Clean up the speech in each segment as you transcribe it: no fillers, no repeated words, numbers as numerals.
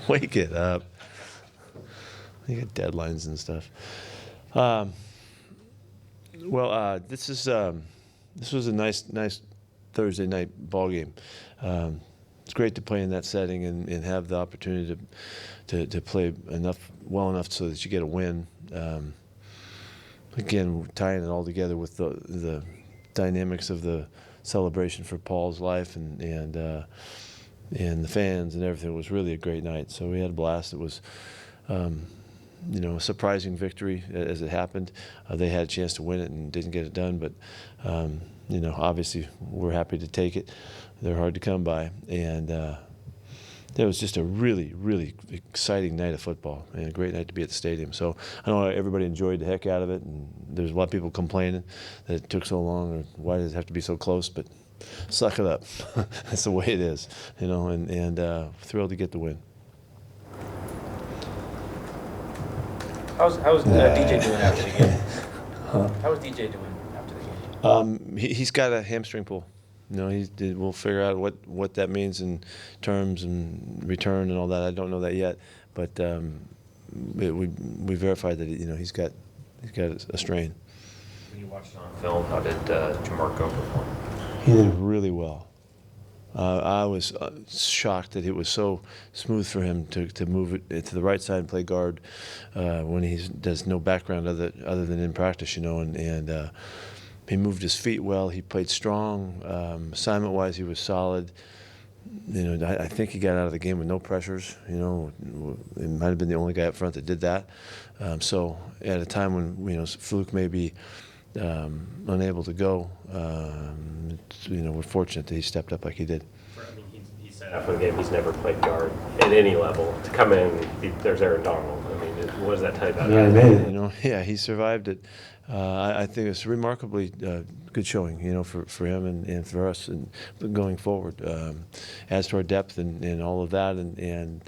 Wake it up. You got deadlines and stuff. This was a nice Thursday night ball game. It's great to play in that setting and have the opportunity to play well enough so that you get a win. Again, tying it all together with the dynamics of the celebration for Paul's life and the fans and everything. It was really a great night. So we had a blast. It was a surprising victory as it happened. They had a chance to win it and didn't get it done, but obviously we're happy to take it. They're hard to come by, and it was just a really, really exciting night of football and a great night to be at the stadium. So I know everybody enjoyed the heck out of it, and there's a lot of people complaining that it took so long or why does it have to be so close, but suck it up. That's the way it is, and thrilled to get the win. How's DJ doing after the game? How is DJ doing after the game? He's got a hamstring pull. We'll figure out what that means in terms and return and all that. I don't know that yet, but we verified that he's got a strain. When you watched it on film, how did Jamarco perform? He did really well. I was shocked that it was so smooth for him to move it to the right side and play guard when he does no background other than in practice, and he moved his feet well. He played strong. Assignment-wise, he was solid. I think he got out of the game with no pressures. He might have been the only guy up front that did that. So at a time when Fluke may be unable to go, we're fortunate that he stepped up like he did. He said after the game he's never played guard at any level. To come in, there's Aaron Donald. What does that tell you about him? Yeah, he made it. Yeah, he survived it. I think it's a remarkably good showing, for him and for us and going forward. As to our depth and all of that, and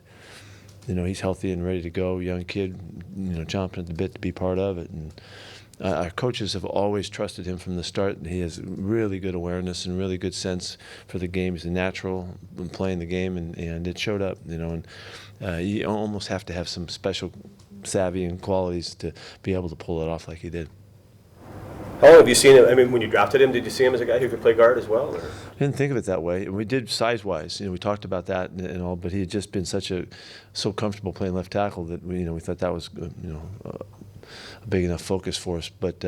he's healthy and ready to go. Young kid, chomping at the bit to be part of it. And our coaches have always trusted him from the start. He has really good awareness and really good sense for the game. He's a natural in playing the game, and it showed up. And you almost have to have some special savvy and qualities to be able to pull it off like he did. How long have you seen him? When you drafted him, did you see him as a guy who could play guard as well? Or? I didn't think of it that way. We did size-wise. We talked about that and all, but he had just been so comfortable playing left tackle that we thought that was a big enough focus for us. But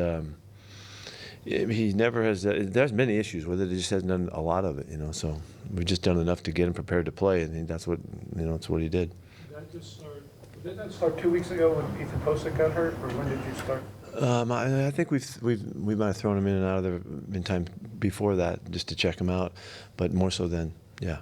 he never has. There's many issues with it. He just hasn't done a lot of it. So we've just done enough to get him prepared to play, and that's what that's what he did. Did that start 2 weeks ago when Ethan Posick got hurt, or when did you start? I think we might have thrown him in and out of there in time before that just to check him out, but more so then, yeah.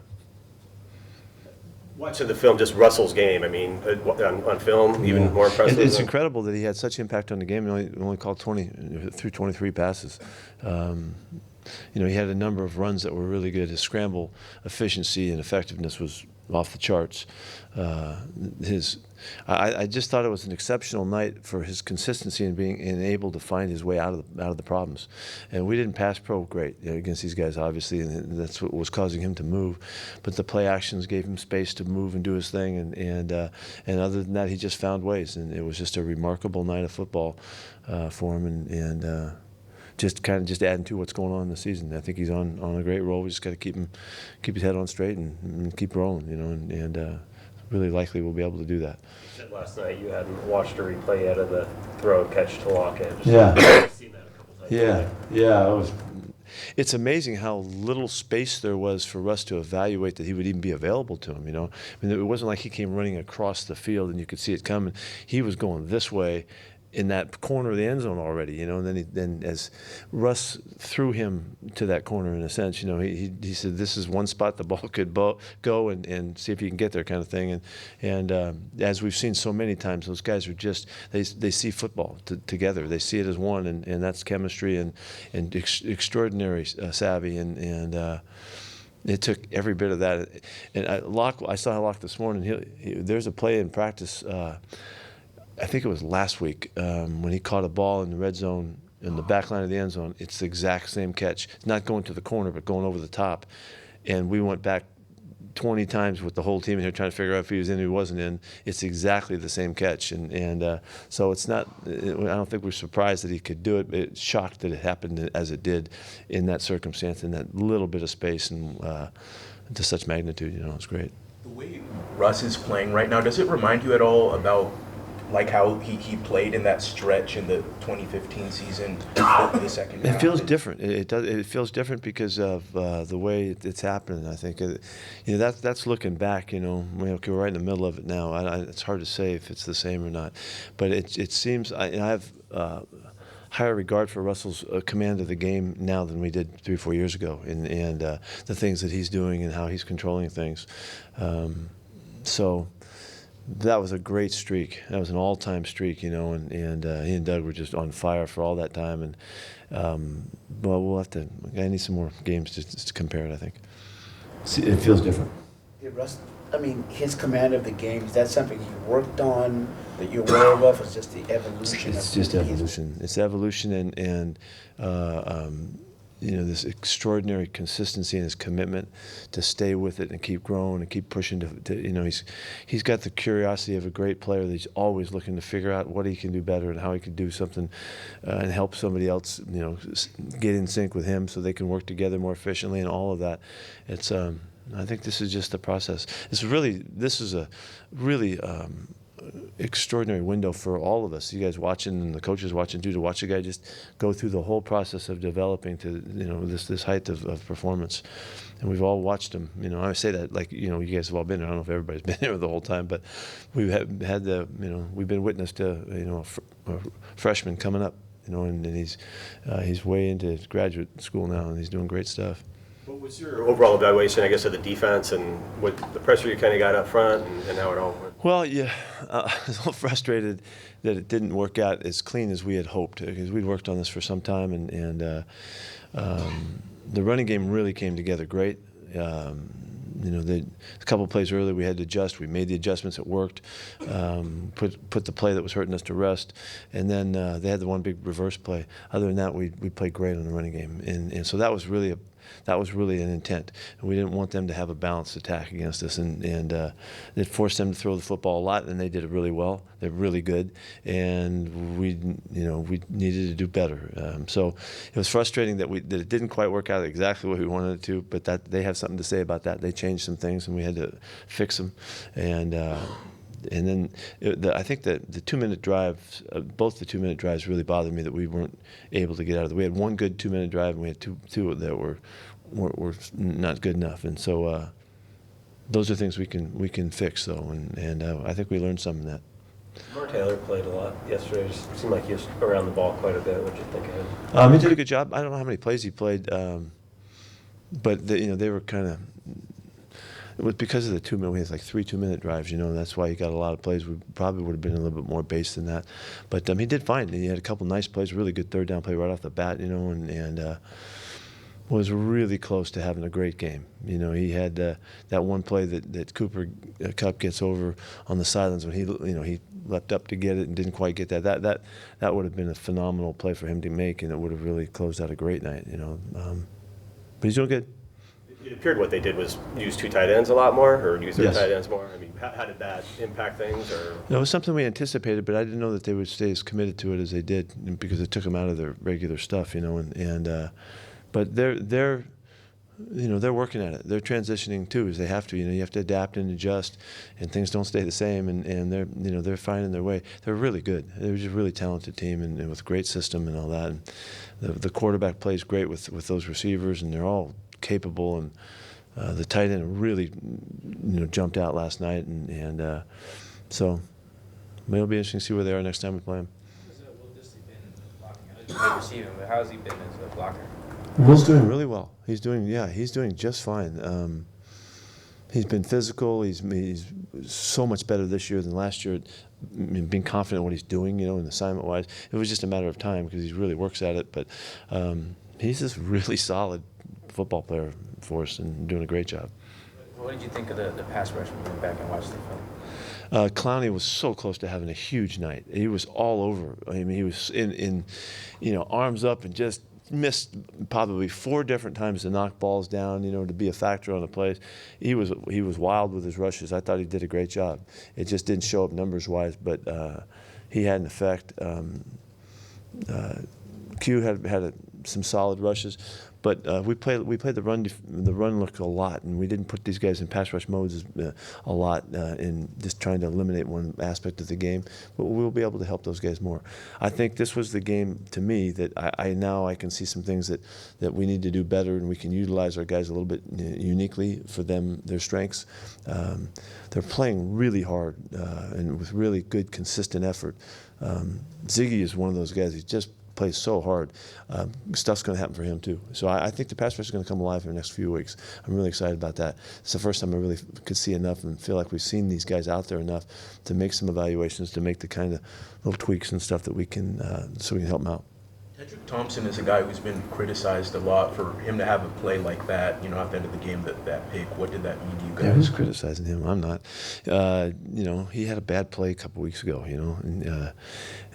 Watching the film, just Russell's game. On film, even more impressive. It's incredible that he had such impact on the game. He only called 23 passes. He had a number of runs that were really good. His scramble efficiency and effectiveness was off the charts. I just thought it was an exceptional night for his consistency and being able to find his way out of the problems. And we didn't pass pro great against these guys, obviously, and that's what was causing him to move. But the play actions gave him space to move and do his thing, and other than that, he just found ways. And it was just a remarkable night of football for him, and just adding to what's going on in the season. I think he's on a great roll. We just got to keep his head on straight and keep rolling, and really likely we'll be able to do that. You said last night you hadn't watched a replay out of the throw catch to lock in. Yeah. I've seen that a couple times. Yeah. It's amazing how little space there was for Russ to evaluate that he would even be available to him. It wasn't like he came running across the field and you could see it coming. He was going this way in that corner of the end zone already, and then as Russ threw him to that corner in a sense, he said this is one spot the ball could go and see if you can get there kind of thing, and as we've seen so many times, those guys are just they see football together, they see it as one, and that's chemistry and extraordinary savvy and. It took every bit of that, and I saw Locke this morning. There's a play in practice. I think it was last week when he caught a ball in the red zone in the back line of the end zone. It's the exact same catch. It's not going to the corner, but going over the top. And we went back 20 times with the whole team in here trying to figure out if he was in or he wasn't in. It's exactly the same catch, and so it's not. I don't think we're surprised that he could do it. It's shocked that it happened as it did in that circumstance, in that little bit of space, and to such magnitude. It's great. The way Russ is playing right now, does it remind you at all about like how he played in that stretch in the 2015 season, the second half? It feels different. It does. It feels different because of the way it's happening. I think, that's looking back. We're right in the middle of it now. It's hard to say if it's the same or not, but it seems I have higher regard for Russell's command of the game now than we did 3 or 4 years ago, and the things that he's doing and how he's controlling things. So. That was a great streak. That was an all-time streak, and he and Doug were just on fire for all that time. And well, we'll have to. I need some more games just to compare it. I think it feels different. Yeah, Russ, his command of the game, is that something he worked on that you're aware of, or is just the evolution? It's just evolution. It's evolution, and this extraordinary consistency and his commitment to stay with it and keep growing and keep pushing he's got the curiosity of a great player that he's always looking to figure out what he can do better and how he can do something and help somebody else, get in sync with him so they can work together more efficiently and all of that. It's I think this is just the process. This is a really extraordinary window for all of us. You guys watching and the coaches watching too, to watch a guy just go through the whole process of developing to this height of performance. And we've all watched him. I say that like you guys have all been there. I don't know if everybody's been there the whole time, but we've had we've been witness to a freshman coming up. And he's way into graduate school now, and he's doing great stuff. What was your overall evaluation, I guess, of the defense and what the pressure you kind of got up front and how it all went? Well, yeah, I was a little frustrated that it didn't work out as clean as we had hoped, because we'd worked on this for some time, and the running game really came together great. A couple of plays early we had to adjust. We made the adjustments. It worked. Put the play that was hurting us to rest, and then they had the one big reverse play. Other than that, we played great on the running game, and so that was really an intent. And we didn't want them to have a balanced attack against us, and it forced them to throw the football a lot, and they did it really well. They're really good, and we needed to do better. So it was frustrating that it didn't quite work out exactly what we wanted it to, but that they have something to say about that. They changed some things, and we had to fix them. And then I think that the 2-minute drives, both the 2-minute drives really bothered me that we weren't able to get out of it. We had one good 2-minute drive, and we had two that were not good enough. And so those are things we can fix, though. And I think we learned some in that. Mark Taylor played a lot yesterday. It just seemed like he was around the ball quite a bit. What did you think of him? He did a good job. I don't know how many plays he played, but they were kind of. It was because of the 2 minute. We had like 3 2-minute drives, and that's why he got a lot of plays. We probably would have been a little bit more base than that, but he did fine. He had a couple nice plays, really good 3rd down play right off the bat, and was really close to having a great game. He had that one play that Cooper Kupp gets over on the sidelines when he leapt up to get it and didn't quite get that. That would have been a phenomenal play for him to make, and it would have really closed out a great night. But he's doing good. It appeared what they did was use 2 tight ends a lot more, or use their Yes. tight ends more. How did that impact things? Or No, it was something we anticipated, but I didn't know that they would stay as committed to it as they did, because it took them out of their regular stuff, but they're working at it. They're transitioning too, as they have to. You have to adapt and adjust, and things don't stay the same. And they're finding their way. They're really good. They're just a really talented team, and with a great system and all that. And the quarterback plays great with those receivers, and they're all capable. And the tight end really jumped out last night, and so it'll be interesting to see where they are next time we play them. How's Will Disley been in the blocking? I know you've been receiving, but how's he been as a blocker? Will's doing really well. He's doing just fine. He's been physical. He's so much better this year than last year. Being confident in what he's doing, and assignment-wise, it was just a matter of time because he really works at it. But he's just really solid football player for us and doing a great job. What did you think of the pass rush when you went back and watched the film? Clowney was so close to having a huge night. He was all over. He was in arms up and just missed probably 4 different times to knock balls down, to be a factor on the plays. He was wild with his rushes. I thought he did a great job. It just didn't show up numbers-wise, but he had an effect. Q had some solid rushes, but we played the run look a lot, and we didn't put these guys in pass rush modes a lot in just trying to eliminate one aspect of the game. But we'll be able to help those guys more. I think this was the game to me that I can see some things that we need to do better, and we can utilize our guys a little bit uniquely for their strengths. They're playing really hard and with really good consistent effort. Ziggy is one of those guys. He just plays so hard. Stuff's going to happen for him too. So I think the pass rush is going to come alive in the next few weeks. I'm really excited about that. It's the first time I really could see enough and feel like we've seen these guys out there enough to make some evaluations, to make the kind of little tweaks and stuff that we can, so we can help them out. Hedrick Thompson is a guy who's been criticized a lot for him to have a play like that, at the end of the game, that pick. What did that mean to you guys? Yeah, who's criticizing him? I'm not. He had a bad play a couple weeks ago, And,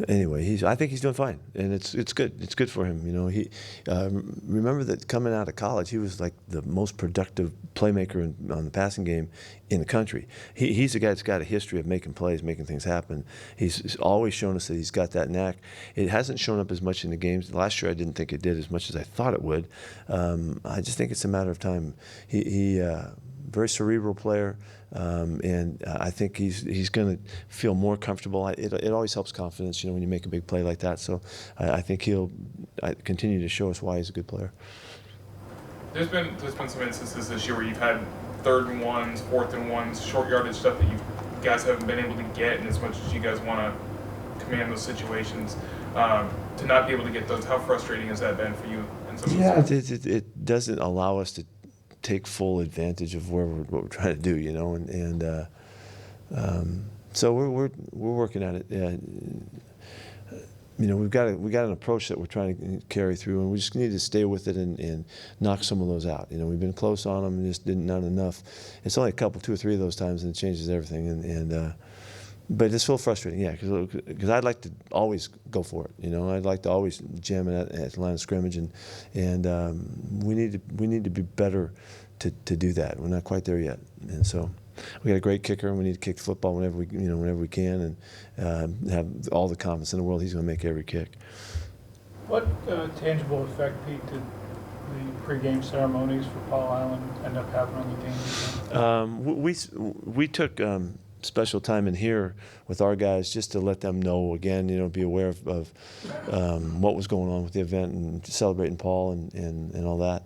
anyway, I think he's doing fine, and it's good. It's good for him, He remember that coming out of college, he was like the most productive playmaker on the passing game in the country. He's a guy that's got a history of making plays, making things happen. He's always shown us that he's got that knack. It hasn't shown up as much in the games. Last year, I didn't think it did as much as I thought it would. I just think it's a matter of time. He very cerebral player, and I think he's going to feel more comfortable. It always helps confidence, when you make a big play like that. So I think he'll continue to show us why he's a good player. There's been some instances this year where you've had 3rd and 1s, 4th and 1s, short yardage stuff that you guys haven't been able to get, and as much as you guys want to command those situations, to not be able to get those, how frustrating has that been for you? Yeah, it doesn't allow us to take full advantage of what we're trying to do, so we're working at it. We got an approach that we're trying to carry through, and we just need to stay with it and knock some of those out. We've been close on them, and just not enough. It's only a couple, 2 or 3 of those times, and it changes everything. But it's a little frustrating, yeah, because I'd like to always go for it. I'd like to always jam it at the line of scrimmage, and we need to be better to do that. We're not quite there yet, and so we got a great kicker, and we need to kick the football whenever we can, and have all the confidence in the world. He's going to make every kick. What tangible effect, Pete, did the pregame ceremonies for Paul Allen end up having on the game? We took special time in here with our guys just to let them know again, be aware of what was going on with the event and celebrating Paul and all that.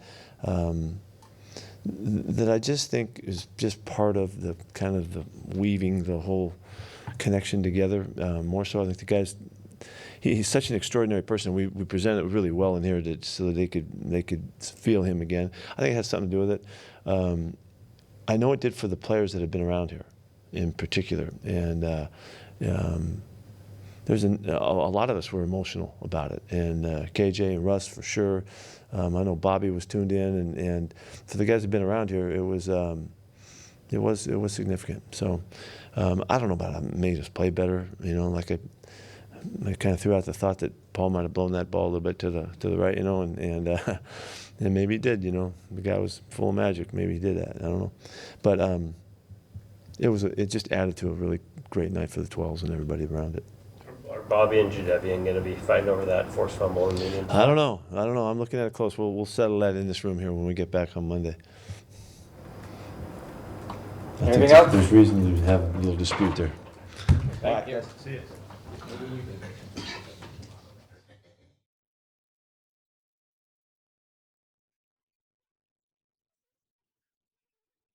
That I just think is just part of the kind of the weaving the whole connection together. More so, I think the guys. He's such an extraordinary person. We presented it really well in here so that they could feel him again. I think it has something to do with it. I know it did for the players that have been around here, in particular, and there's a lot of us were emotional about it, and KJ and Russ for sure. I know Bobby was tuned in, and for the guys who've been around here, it was significant. So I don't know about it. It made us play better. Like I kind of threw out the thought that Paul might have blown that ball a little bit to the right, and maybe he did. The guy was full of magic. Maybe he did that. I don't know, but it just added to a really great night for the 12s and everybody around it. Are Bobby and Jadeveon going to be fighting over that forced fumble in Union? I don't know. I'm looking at it close. We'll settle that in this room here when we get back on Monday. Anything else? There's reason to have a little dispute there. Thank you. See you.